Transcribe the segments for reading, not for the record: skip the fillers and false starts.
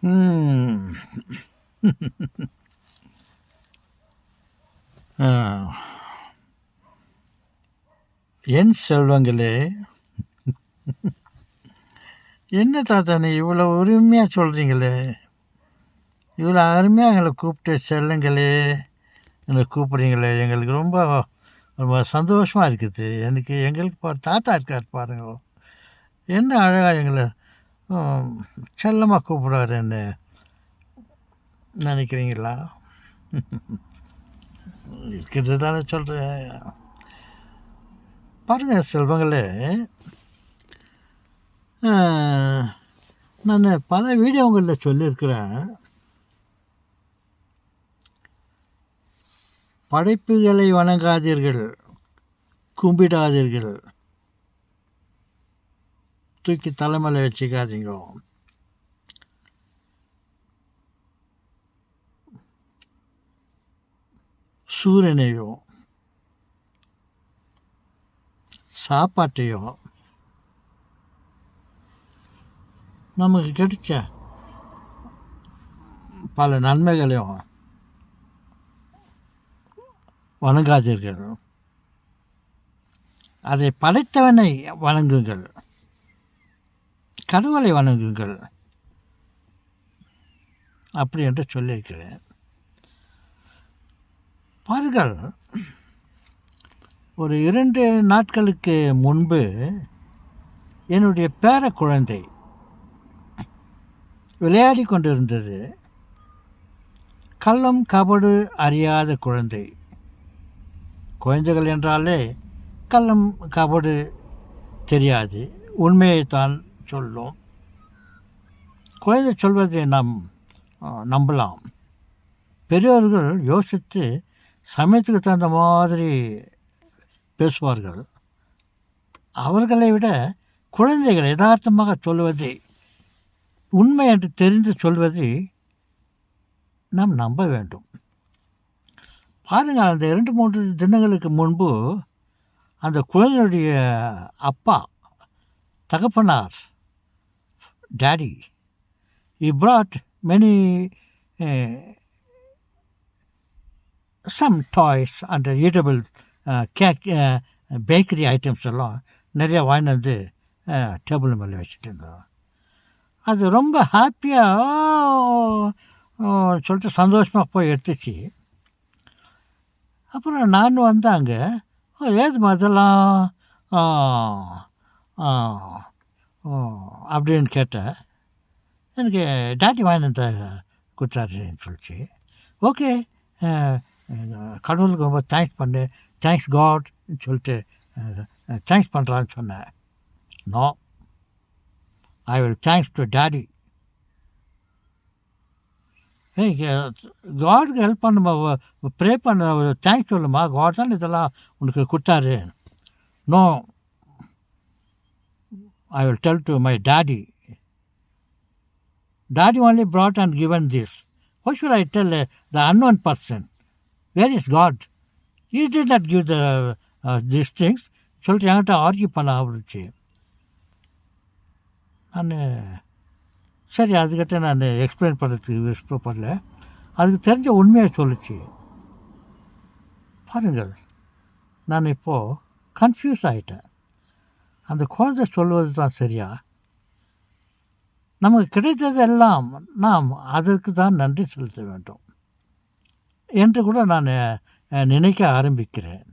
ம். ஆ. என் செல்வங்களே, என்ன தாத்தா நீ இவ்வளோ உரிமையாக சொல்கிறீங்களே, இவ்வளோ அருமையாக எங்களை கூப்பிட்டு செல்லுங்களே எங்களை கூப்பிட்றீங்களே, எங்களுக்கு ரொம்ப ரொம்ப சந்தோஷமாக இருக்குது. எங்களுக்கு தாத்தா இருக்கார் பாருங்க, என்ன அழகாக எங்களை செல்லமாக கூப்பிடுவாருன்னு நினைக்கிறீங்களா? இருக்கிறது தானே சொல்கிறேன். பாருங்கள் செல்வங்களே, நான் பல வீடியோங்களில் சொல்லியிருக்கிறேன், படைப்புகளை வணங்காதீர்கள், கும்பிடாதீர்கள், தூக்கி தலைமையில் வச்சுக்காதீங்க. சூரியனையோ சாப்பாட்டையோ நமக்கு கிடைச்ச பல நன்மைகளையும் வணங்காதீர்கள். அதை படைத்தவனை வணங்குங்கள், கடவுளை வணங்குங்கள் அப்படி என்று சொல்லியிருக்கிறேன். பாருங்கள், ஒரு 2 நாட்களுக்கு முன்பு என்னுடைய பேர குழந்தை விளையாடி கொண்டிருந்தது. கள்ளம் கபடு அறியாத குழந்தை. குழந்தைகள் என்றாலே கள்ளம் கபடு தெரியாது, உண்மையைத்தான் சொல்லும். குழந்தை சொல்வதை நாம் நம்பலாம். பெரியவர்கள் யோசித்து சமயத்துக்கு தகுந்த மாதிரி பேசுவார்கள். அவர்களை விட குழந்தைகள் யதார்த்தமாக சொல்வதை, உண்மை என்று தெரிந்து சொல்வதை நாம் நம்ப வேண்டும். பாருங்கள், அந்த 2-3 தினங்களுக்கு முன்பு அந்த குழந்தையுடைய அப்பா, தகப்பனார், daddy, he brought many some toys and eatable cake, bakery items எல்லாம் நிறையா வாங்கிட்டு வந்து டேபிள் மேலே வச்சுட்டு இருந்தோம். அது ரொம்ப ஹாப்பியாக சொல்லிட்டு சந்தோஷமாக போய் எடுத்துச்சு. அப்புறம் நான் வந்தாங்க, ஏது அதெல்லாம் அப்படின்னு கேட்டேன். எனக்கு டாடி வாங்கிட்டு வந்து கொடுத்தாருன்னு சொல்லிச்சு. ஓகே, கடவுளுக்கு ரொம்ப தேங்க்ஸ் காட் சொல்லிட்டு தேங்க்ஸ் பண்ணுறான்னு சொன்னேன். No, I will thanks to daddy. காடுக்கு ஹெல்ப் பண்ணுமா, ப்ரே பண்ண, தேங்க்ஸ் சொல்லுமா, காட் தான் இதெல்லாம் உனக்கு கொடுத்தாரு. No, I will tell to my daddy. Daddy only brought and given this. Why should I tell the unknown person? Where is God? He did not give these things. சொல்லிட்டு என்கிட்ட argue பண்ண ஆரம்பிச்சு. நான் சரி, அதுக்கிட்ட நான் எக்ஸ்பிளைன் பண்ணுறதுக்கு விருப்பப்படல. அதுக்கு தெரிஞ்ச உண்மையை சொல்லிச்சு. பாருங்கள், நான் இப்போது கன்ஃபியூஸ் ஆகிட்டேன். அந்த குழந்தை சொல்வது தான் சரியா? நமக்கு கிடைத்ததெல்லாம் நாம் அதற்கு தான் நன்றி செலுத்த வேண்டும் என்று கூட நான் நினைக்க ஆரம்பிக்கிறேன்.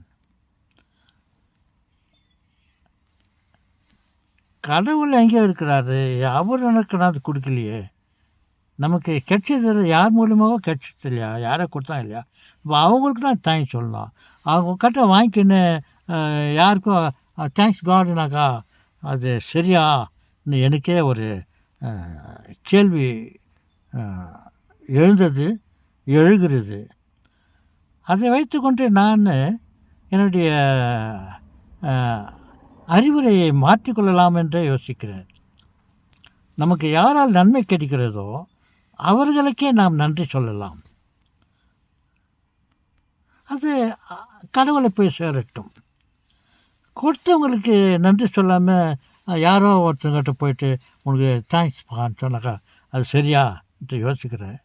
கடவுள் எங்கே இருக்கிறாரு? அவர் எனக்கு நான் அது கொடுக்கலையே. நமக்கு கிடைச்சதில் யார் மூலியமாக கிடைச்சது இல்லையா, யாரை கொடுத்தா இல்லையா, இப்போ அவங்களுக்கு தான் தேங்க்ஸ் சொல்லலாம். அவங்க கிட்ட வாங்கிக்கின்னு யாருக்கும் தேங்க்ஸ் காடுனாக்கா அது சரியான்னு எனக்கே ஒரு கேள்வி எழுகிறது. அதை வைத்துக்கொண்டு நான் என்னுடைய அறிவுரையை மாற்றிக்கொள்ளலாம் என்றே யோசிக்கிறேன். நமக்கு யாரால் நன்மை கிடைக்கிறதோ அவர்களுக்கே நாம் நன்றி சொல்லலாம். அது கடவுளை போய் சேரட்டும். கொடுத்தவங்களுக்கு நன்றி சொல்லாமல் யாரோ ஒருத்தங்கிட்ட போயிட்டு உனக்கு தேங்க்ஸ் பான்னு சொன்னாக்கா அது சரியா? என்று யோசிக்கிறேன்.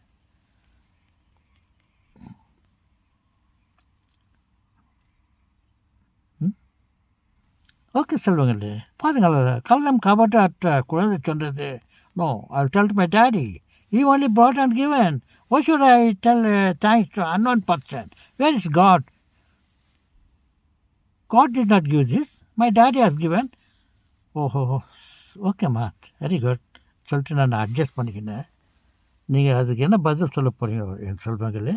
ஓகே செல்வங்களே, பாருங்கள் கள்ளம் கபட்டு அற்ற குழந்தை சொன்னது. No, I tell my daddy. He only brought and given. Why should I tell thanks to unknown person? Where is God? God did not give this. My daddy has given. ஓஹோ, ஓகேம்மா, very good சொல்லிட்டு நான் adjust பண்ணிக்கினேன். நீங்கள் அதுக்கு என்ன பதில் சொல்ல போகிறீங்க என் செல்வங்களே?